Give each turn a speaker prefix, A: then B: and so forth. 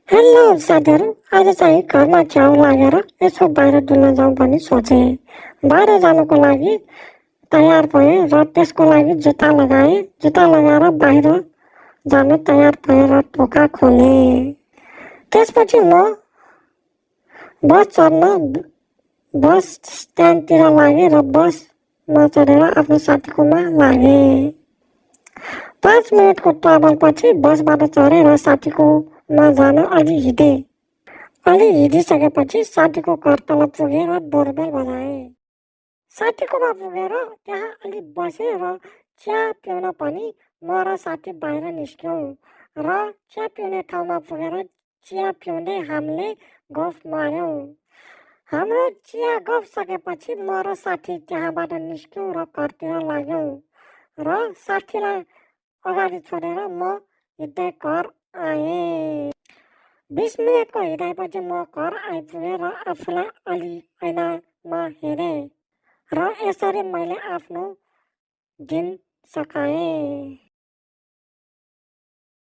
A: Hello साथीहरू, आज चाहिँ घरमा च्याउ लागेर यसो बाहिर डुल्न जाउँ भनी सोचे। बाहिर जानको लागि तयार भएँ र त्यसको लागि जुत्ता लगाएँ। जुत्ता लगाएर बाहिर जान तयार भएँ र ढोका खोलेँ। त्यसपछि म बस चढ्न बस स्ट्यान्डतिर लागेँ र बसमा चढेर आफ्नो साथीकोमा लागेँ। 5 मिनटको ट्राभलपछि बसबाट चढेँ र साथीकोमा जान अलि हिँडेँ। अलि हिँडिसकेपछि साथीको घरतल पुगेँ र डोरबेल बजाएँ। साथीकोमा पुगेर त्यहाँ अलि बसेँ र चिया पिउन पनि म र साथी बाहिर निस्क्यौँ र चिया पिउने ठाउँमा पुगेर चिया पिउँदै हामीले गफ मार्यौँ। हाम्रो चिया गफ सकेपछि म र साथी त्यहाँबाट निस्क्यौँ र घरतिर लाग्यौँ र साथीलाई अगाडि छोडेर म हिँड्दै घर आएँ। 20 मिनटको हिँडाइपछि म घर आइपुगेँ र आफूलाई अलि ऐनामा हेरेँ र यसरी मैले आफ्नो दिन सकाएँ।